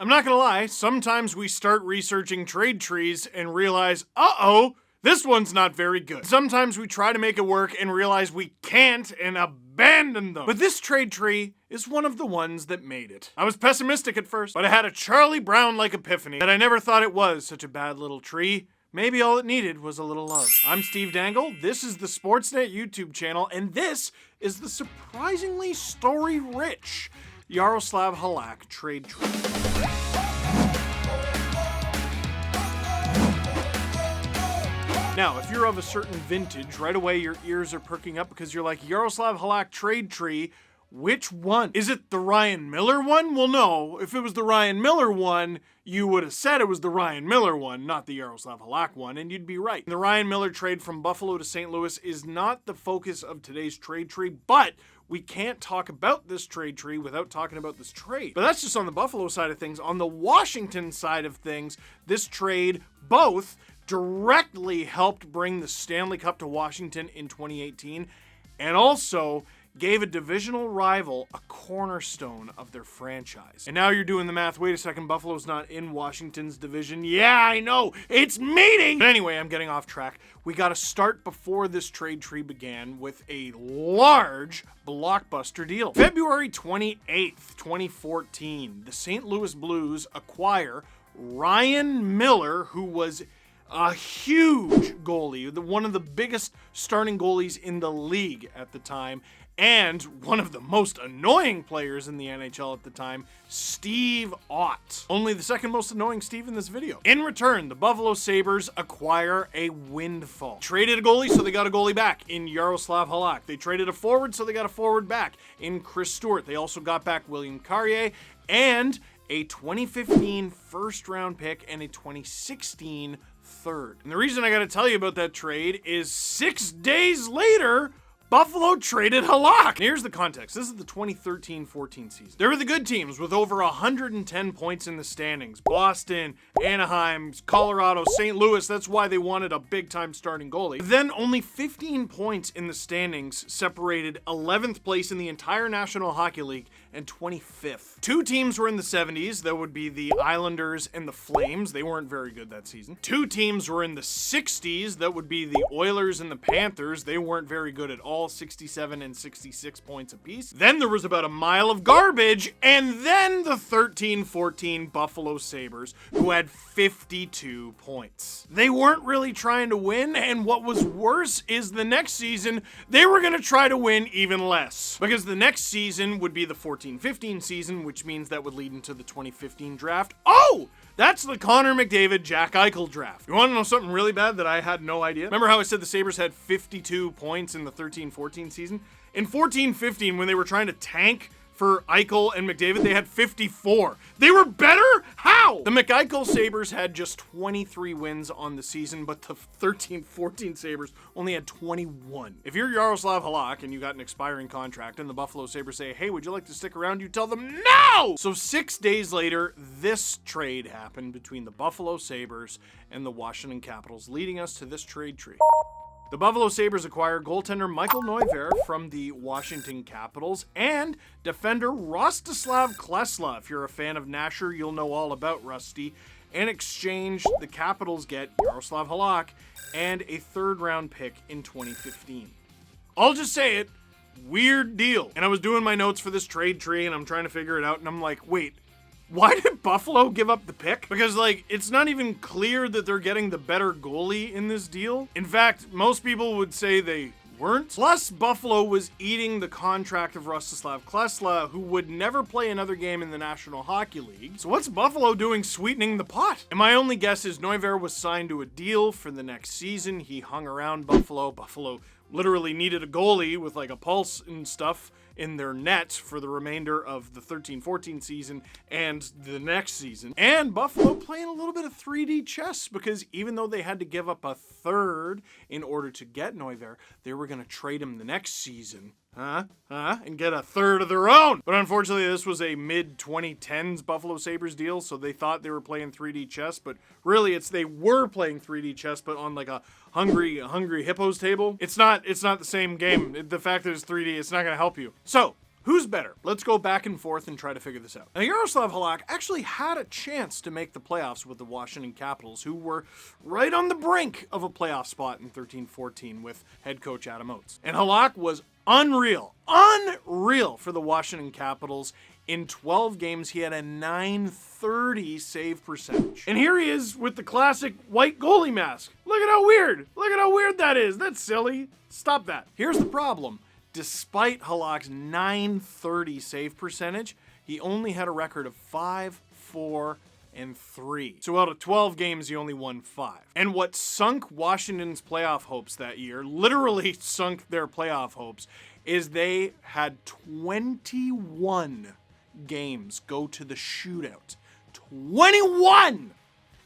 I'm not gonna lie, sometimes we start researching trade trees and realize, uh-oh, this one's not very good. Sometimes we try to make it work and realize we can't and abandon them. But this trade tree is one of the ones that made it. I was pessimistic at first, but I had a Charlie Brown-like epiphany that I never thought it was such a bad little tree. Maybe all it needed was a little love. I'm Steve Dangle, this is the Sportsnet YouTube channel, and this is the surprisingly story-rich Jaroslav Halak trade tree. Now, if you're of a certain vintage, right away your ears are perking up because you're like, Jaroslav Halak trade tree, which one? Is it the Ryan Miller one? Well, no. If it was the Ryan Miller one, you would have said it was the Ryan Miller one, not the Jaroslav Halak one, and you'd be right. The Ryan Miller trade from Buffalo to St. Louis is not the focus of today's trade tree, but we can't talk about this trade tree without talking about this trade. But that's just on the Buffalo side of things. On the Washington side of things, this trade both directly helped bring the Stanley Cup to Washington in 2018 and also gave a divisional rival a cornerstone of their franchise. And now you're doing the math. Wait a second, Buffalo's not in Washington's division. Yeah, I know, it's meeting! But anyway, I'm getting off track. We got to start before this trade tree began with a large blockbuster deal. February 28th, 2014, the St. Louis Blues acquire Ryan Miller, who was a huge goalie, one of the biggest starting goalies in the league at the time, and one of the most annoying players in the NHL at the time, Steve Ott. Only the second most annoying Steve in this video. In return, the Buffalo Sabres acquire a windfall. Traded a goalie, so they got a goalie back in Jaroslav Halak. They traded a forward, so they got a forward back in Chris Stewart. They also got back William Carrier and a 2015 first-round pick and a 2016 third. And the reason I got to tell you about that trade is 6 days later, Buffalo traded Halak. And here's the context. This is the 2013-14 season. There were the good teams with over 110 points in the standings. Boston, Anaheim, Colorado, St. Louis. That's why they wanted a big-time starting goalie. Then only 15 points in the standings separated 11th place in the entire National Hockey League and 25th. Two teams were in the 70s. That would be the Islanders and the Flames. They weren't very good that season. Two teams were in the 60s. That would be the Oilers and the Panthers. They weren't very good at all. 67 and 66 points apiece. Then there was about a mile of garbage, and then the 13-14 Buffalo Sabres, who had 52 points. They weren't really trying to win, and what was worse is the next season, they were going to try to win even less. Because the next season would be the 14-15 season, which means that would lead into the 2015 draft. Oh! That's the Connor McDavid, Jack Eichel draft. You want to know something really bad that I had no idea? Remember how I said the Sabres had 52 points in the 13-14 season? In 14-15, when they were trying to tank for Eichel and McDavid, they had 54. They were better? How? The McEichel Sabres had just 23 wins on the season, but the 13-14 Sabres only had 21. If you're Jaroslav Halak and you got an expiring contract and the Buffalo Sabres say, hey, would you like to stick around? You tell them no! So 6 days later, this trade happened between the Buffalo Sabres and the Washington Capitals, leading us to this trade tree. The Buffalo Sabres acquire goaltender Michael Neuvirth from the Washington Capitals and defender Rostislav Klesla. If you're a fan of Nasher, you'll know all about Rusty. In exchange, the Capitals get Jaroslav Halak and a third-round pick in 2015. I'll just say it, weird deal. And I was doing my notes for this trade tree, and I'm trying to figure it out, and I'm like, wait, why did Buffalo give up the pick? Because, like, it's not even clear that they're getting the better goalie in this deal. In fact, most people would say they weren't. Plus, Buffalo was eating the contract of Rostislav Klesla, who would never play another game in the National Hockey League. So what's Buffalo doing sweetening the pot? And my only guess is Neuvirth was signed to a deal for the next season. He hung around Buffalo. Buffalo literally needed a goalie with, like, a pulse and stuff in their net for the remainder of the 13-14 season and the next season. And Buffalo playing a little bit of 3D chess, because even though they had to give up a third in order to get Neuvirth, they were going to trade him the next season. And get a third of their own. But unfortunately, this was a mid-2010s Buffalo Sabres deal, so they thought they were playing 3D chess, but really they were playing 3D chess, but on like a Hungry Hippos table. It's not the same game. The fact that it's 3D, it's not going to help you. So, Who's better? Let's go back and forth and try to figure this out. Now, Jaroslav Halak actually had a chance to make the playoffs with the Washington Capitals, who were right on the brink of a playoff spot in 13-14 with head coach Adam Oates. And Halak was unreal for the Washington Capitals. In 12 games, he had a .930 save percentage. And here he is with the classic white goalie mask. Look at how weird that is. That's silly. Stop that. Here's the problem. Despite Halak's .930 save percentage, he only had a record of 5, 4, and 3. So out of 12 games, he only won 5. And what sunk Washington's playoff hopes that year, literally sunk their playoff hopes, is they had 21 games go to the shootout. 21!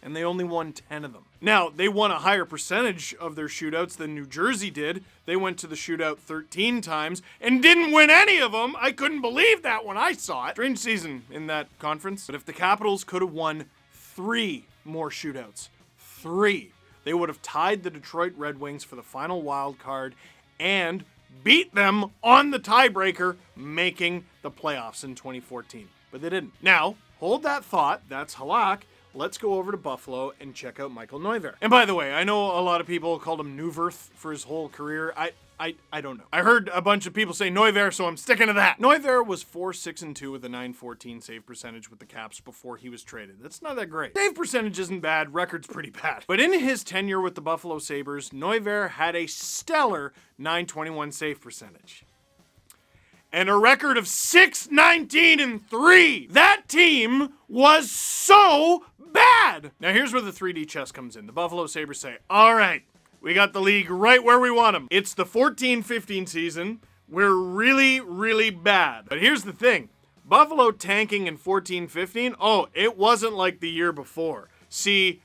And they only won 10 of them. Now, they won a higher percentage of their shootouts than New Jersey did. They went to the shootout 13 times and didn't win any of them. I couldn't believe that when I saw it. Strange season in that conference. But if the Capitals could have won 3 more shootouts, 3, they would have tied the Detroit Red Wings for the final wild card and beat them on the tiebreaker, making the playoffs in 2014. But they didn't. Now, hold that thought. That's Halak. Let's go over to Buffalo and check out Michael Neuvirth. And by the way, I know a lot of people called him Neuvirth for his whole career. I don't know. I heard a bunch of people say Neuvirth, so I'm sticking to that. Neuvirth was 4-6-2 with a .914 save percentage with the Caps before he was traded. That's not that great. Save percentage isn't bad. Record's pretty bad. But in his tenure with the Buffalo Sabres, Neuvirth had a stellar .921 save percentage. And a record of 6-19-3. That team was so bad. Now here's where the 3D chess comes in. The Buffalo Sabres say, all right, we got the league right where we want them. It's the 14-15 season. We're really, really bad. But here's the thing. Buffalo tanking in 14-15, oh, it wasn't like the year before. See,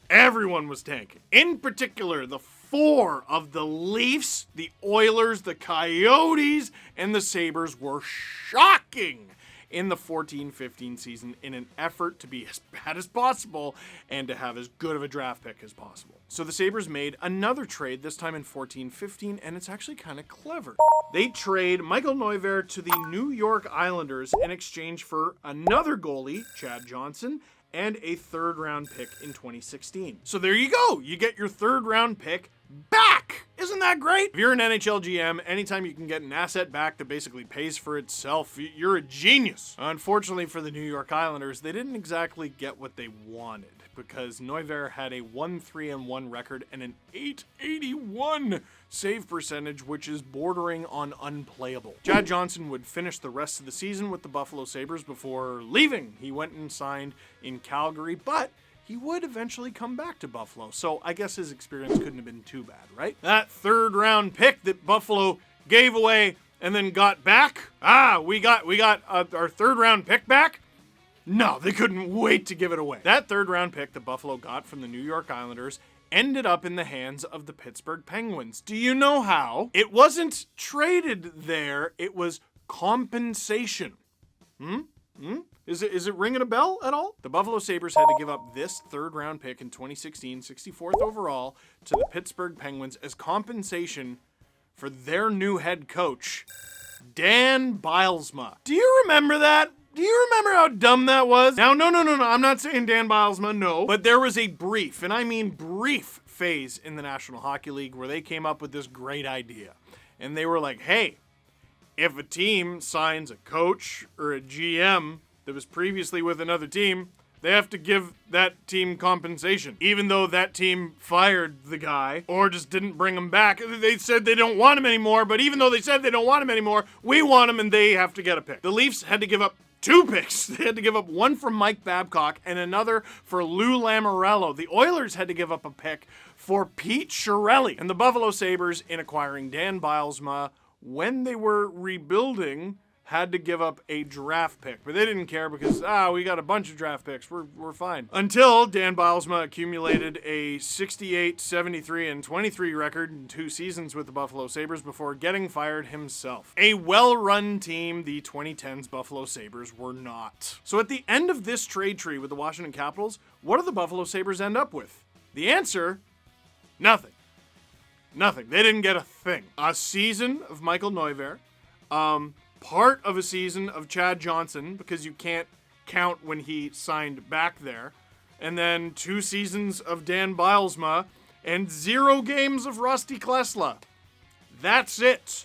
everyone was tanking. In particular, the 4 of the Leafs, the Oilers, the Coyotes, and the Sabres were shocking in the 14-15 season in an effort to be as bad as possible and to have as good of a draft pick as possible. So the Sabres made another trade, this time in 14-15, and it's actually kind of clever. They trade Michael Neuvirth to the New York Islanders in exchange for another goalie, Chad Johnson, and a 3rd-round pick in 2016. So there you go. You get your 3rd-round pick back. Isn't that great? If you're an NHL GM, anytime you can get an asset back that basically pays for itself, you're a genius. Unfortunately for the New York Islanders, they didn't exactly get what they wanted because Neuvirth had a 1-3-1 record and an .881 save percentage, which is bordering on unplayable. Chad Johnson would finish the rest of the season with the Buffalo Sabres before leaving. He went and signed in Calgary, but he would eventually come back to Buffalo, so I guess his experience couldn't have been too bad, right? That 3rd-round pick that Buffalo gave away and then got back, we got our 3rd-round pick back? No, they couldn't wait to give it away. That 3rd-round pick that Buffalo got from the New York Islanders ended up in the hands of the Pittsburgh Penguins. Do you know how? It wasn't traded there, it was compensation. Is it ringing a bell at all? The Buffalo Sabres had to give up this 3rd-round pick in 2016, 64th overall, to the Pittsburgh Penguins as compensation for their new head coach, Dan Bylsma. Do you remember that? Do you remember how dumb that was? Now, no, I'm not saying Dan Bylsma, no. But there was a brief, and I mean brief, phase in the National Hockey League where they came up with this great idea. And they were like, hey, if a team signs a coach or a GM that was previously with another team, they have to give that team compensation. Even though that team fired the guy or just didn't bring him back. They said they don't want him anymore, but even though they said they don't want him anymore, we want him and they have to get a pick. The Leafs had to give up 2 picks. They had to give up one for Mike Babcock and another for Lou Lamoriello. The Oilers had to give up a pick for Pete Chiarelli. And the Buffalo Sabres, in acquiring Dan Bylsma, when they were rebuilding, had to give up a draft pick. But they didn't care because, we got a bunch of draft picks. We're fine. Until Dan Bylsma accumulated a 68, 73, and 23 record in 2 seasons with the Buffalo Sabres before getting fired himself. A well-run team, the 2010s Buffalo Sabres were not. So at the end of this trade tree with the Washington Capitals, what do the Buffalo Sabres end up with? The answer, nothing. Nothing. They didn't get a thing. A season of Michael Neuvirth, part of a season of Chad Johnson, because you can't count when he signed back there, and then 2 seasons of Dan Bylsma, and 0 games of Rusty Klesla. That's it.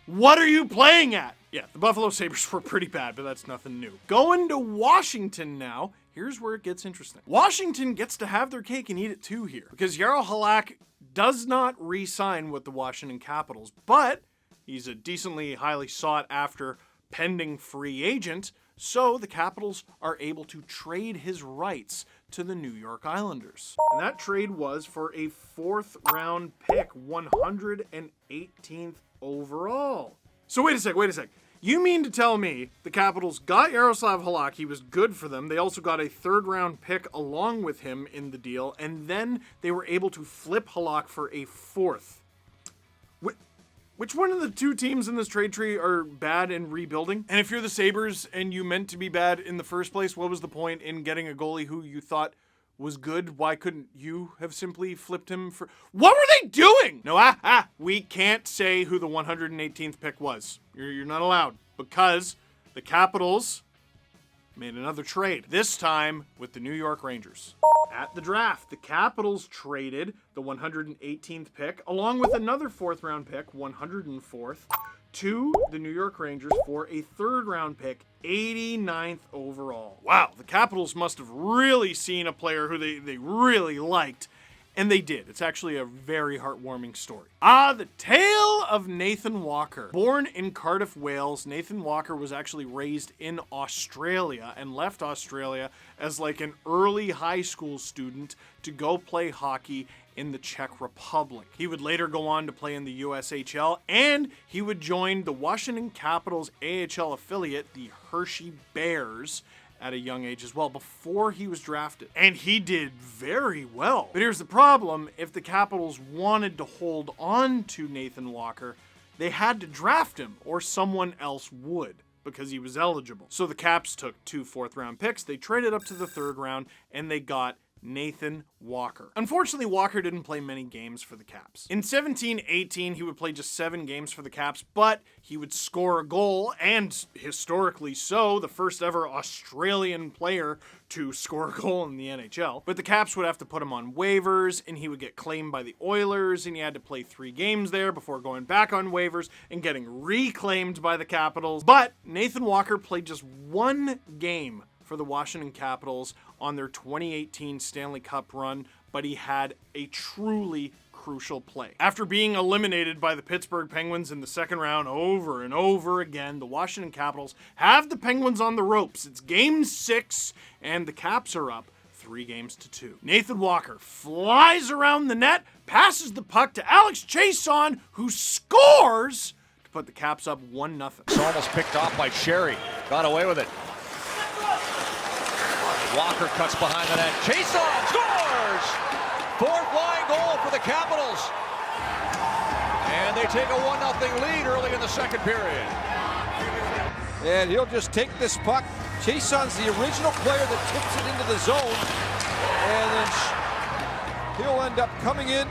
What are you playing at? Yeah, the Buffalo Sabres were pretty bad, but that's nothing new. Going to Washington now. Here's where it gets interesting. Washington gets to have their cake and eat it too here, because Jaroslav Halak does not re-sign with the Washington Capitals, but he's a decently highly sought after pending free agent, so the Capitals are able to trade his rights to the New York Islanders. And that trade was for a 4th round pick, 118th overall. So wait a sec. You mean to tell me the Capitals got Jaroslav Halak, he was good for them, they also got a 3rd round pick along with him in the deal, and then they were able to flip Halak for a 4th? Which one of the 2 teams in this trade tree are bad and rebuilding? And if you're the Sabres and you meant to be bad in the first place, what was the point in getting a goalie who you thought was good? Why couldn't you have simply flipped him for... What were they doing? No, we can't say who the 118th pick was. You're not allowed, because the Capitals made another trade, this time with the New York Rangers. At the draft, the Capitals traded the 118th pick, along with another 4th round pick, 104th, to the New York Rangers for a 3rd round pick, 89th overall. Wow, the Capitals must have really seen a player who they really liked, and they did. It's actually a very heartwarming story. The tale of Nathan Walker. Born in Cardiff, Wales, Nathan Walker was actually raised in Australia and left Australia as like an early high school student to go play hockey in the Czech Republic. He would later go on to play in the USHL, and he would join the Washington Capitals AHL affiliate, the Hershey Bears, at a young age as well, before he was drafted. And he did very well. But here's the problem. If the Capitals wanted to hold on to Nathan Walker, they had to draft him, or someone else would, because he was eligible. So the Caps took 2 4th round picks, they traded up to the 3rd round, and they got Nathan Walker. Unfortunately, Walker didn't play many games for the Caps. In 17-18, he would play just 7 games for the Caps, but he would score a goal, and historically so, the first ever Australian player to score a goal in the NHL. But the Caps would have to put him on waivers, and he would get claimed by the Oilers, and he had to play 3 games there before going back on waivers and getting reclaimed by the Capitals. But Nathan Walker played just 1 game for the Washington Capitals on their 2018 Stanley Cup run, but he had a truly crucial play. After being eliminated by the Pittsburgh Penguins in the 2nd round over and over again, the Washington Capitals have the Penguins on the ropes. It's game 6, and the Caps are up 3-2. Nathan Walker flies around the net, passes the puck to Alex Chiasson, who scores to put the Caps up 1-0. It's almost picked off by Sherry. Got away with it. Walker cuts behind the net. Chiasson scores! 4th line goal for the Capitals. And they take a 1-0 lead early in the 2nd period. And he'll just take this puck. Chiasson's the original player that tips it into the zone. And then he'll end up coming in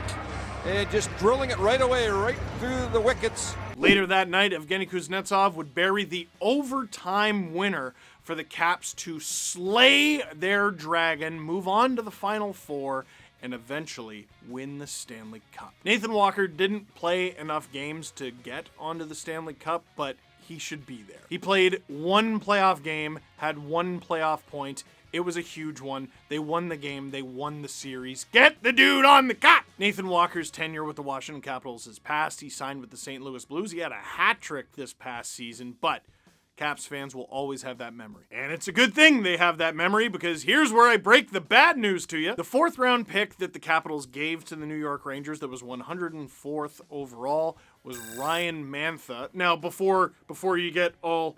and just drilling it right away, right through the wickets. Later that night, Evgeny Kuznetsov would bury the overtime winner for the Caps to slay their dragon, move on to the Final Four, and eventually win the Stanley Cup. Nathan Walker didn't play enough games to get onto the Stanley Cup, but he should be there. He played 1 playoff game, had 1 playoff point. It was a huge one. They won the game. They won the series. Get the dude on the cup! Nathan Walker's tenure with the Washington Capitals is past. He signed with the St. Louis Blues. He had a hat trick this past season, but Caps fans will always have that memory. And it's a good thing they have that memory, because here's where I break the bad news to you. The 4th round pick that the Capitals gave to the New York Rangers that was 104th overall was Ryan Mantha. Now, before you get all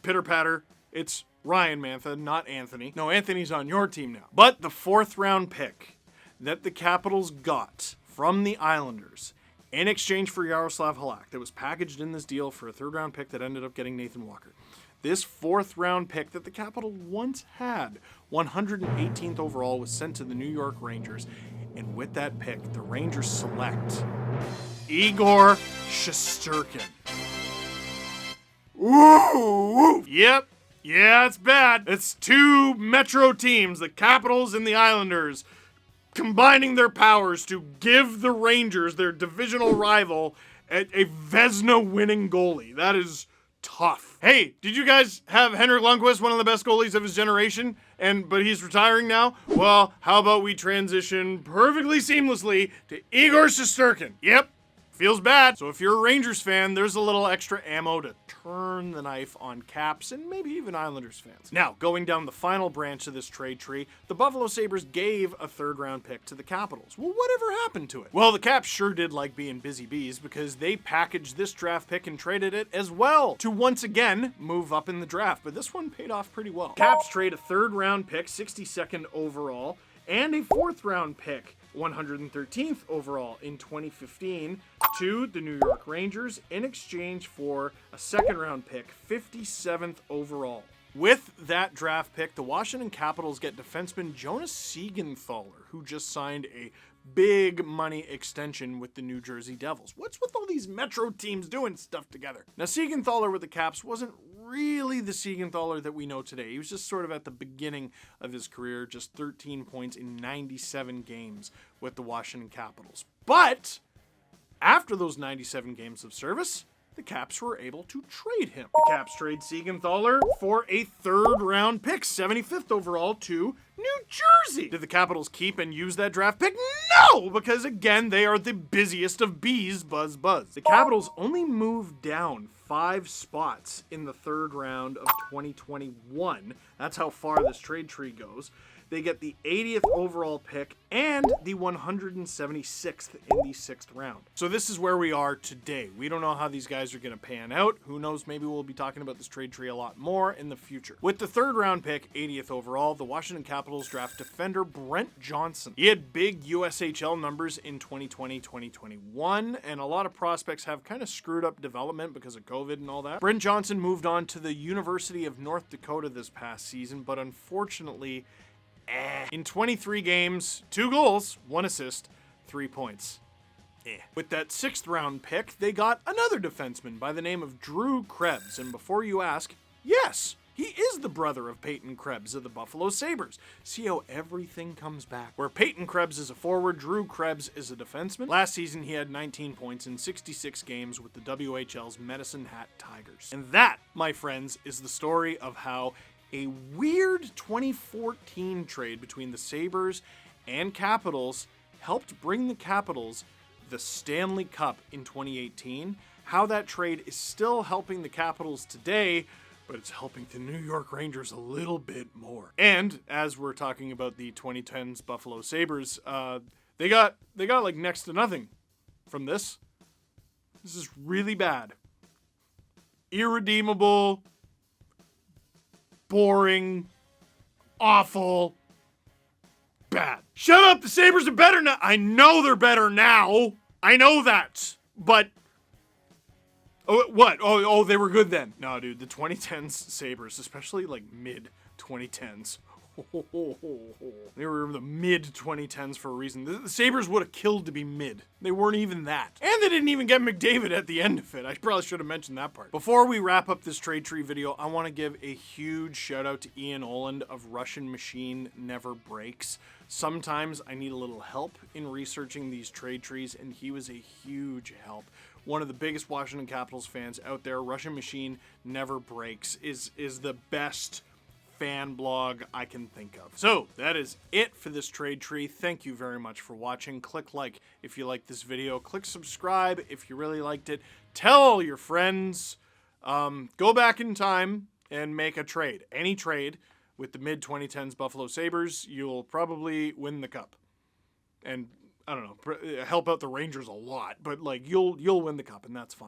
pitter-patter, it's Ryan Mantha, not Anthony. No, Anthony's on your team now. But the 4th round pick that the Capitals got from the Islanders in exchange for Jaroslav Halak, that was packaged in this deal for a 3rd round pick that ended up getting Nathan Walker. This 4th round pick that the Capitals once had, 118th overall, was sent to the New York Rangers. And with that pick, the Rangers select Igor Shesterkin. Woo! Yep. Yeah, it's bad. It's two Metro teams, the Capitals and the Islanders, combining their powers to give the Rangers, their divisional rival, a Vezina-winning goalie. That is tough. Hey, did you guys have Henrik Lundqvist, one of the best goalies of his generation, but he's retiring now? Well, how about we transition perfectly seamlessly to Igor Shesterkin? Yep. Feels bad. So if you're a Rangers fan, there's a little extra ammo to turn the knife on Caps and maybe even Islanders fans. Now, going down the final branch of this trade tree, the Buffalo Sabres gave a third-round pick to the Capitals. Well, whatever happened to it? Well, the Caps sure did like being busy bees because they packaged this draft pick and traded it as well to once again move up in the draft, but this one paid off pretty well. Caps trade a third-round pick, 62nd overall, and a fourth-round pick, 113th overall in 2015 to the New York Rangers in exchange for a second-round pick, 57th overall. With that draft pick, the Washington Capitals get defenseman Jonas Siegenthaler, who just signed a big money extension with the New Jersey Devils. What's with all these Metro teams doing stuff together? Now, Siegenthaler with the Caps wasn't really the Siegenthaler that we know today. He was just sort of at the beginning of his career, just 13 points in 97 games with the Washington Capitals. But after those 97 games of service, the Caps were able to trade him. The Caps trade Siegenthaler for a third-round pick, 75th overall, to New Jersey. Did the Capitals keep and use that draft pick? No, because again, they are the busiest of bees, buzz, buzz. The Capitals only moved down 5 spots in the third round of 2021. That's how far this trade tree goes. They get the 80th overall pick and the 176th in the 6th round. So this is where we are today. We don't know how these guys are going to pan out. Who knows? Maybe we'll be talking about this trade tree a lot more in the future. With the third round pick, 80th overall, the Washington Capitals draft defender Brent Johnson. He had big USHL numbers in 2020-2021, and a lot of prospects have kind of screwed up development because of COVID and all that. Brent Johnson moved on to the University of North Dakota this past season, but unfortunately, in 23 games, 2 goals, 1 assist, 3 points. With that 6th round pick, they got another defenseman by the name of Drew Krebs. And before you ask, yes, he is the brother of Peyton Krebs of the Buffalo Sabres. See how everything comes back. Where Peyton Krebs is a forward, Drew Krebs is a defenseman. Last season, he had 19 points in 66 games with the WHL's Medicine Hat Tigers. And that, my friends, is the story of how a weird 2014 trade between the Sabres and Capitals helped bring the Capitals the Stanley Cup in 2018. How that trade is still helping the Capitals today, but it's helping the New York Rangers a little bit more. And as we're talking about the 2010s Buffalo Sabres, they got like next to nothing from this. This is really bad. Irredeemable, boring, awful, bad. Shut up, the Sabres are better now. I know they're better now. I know that. But, what? Oh, they were good then. No, dude, the 2010s Sabres, especially like mid-2010s. They were the mid-2010s for a reason. The Sabres would have killed to be mid. They weren't even that. And they didn't even get McDavid at the end of it. I probably should have mentioned that part. Before we wrap up this trade tree video, I want to give a huge shout out to Ian Oland of Russian Machine Never Breaks. Sometimes I need a little help in researching these trade trees, and he was a huge help. One of the biggest Washington Capitals fans out there. Russian Machine Never Breaks is the best fan blog I can think of. So that is it for this trade tree. Thank you very much for watching. Click like if you liked this video. Click subscribe if you really liked it. Tell all your friends. Go back in time and make a trade. Any trade with the mid-2010s Buffalo Sabres, you'll probably win the cup. And I don't know, help out the Rangers a lot, but like you'll win the cup, and that's fine.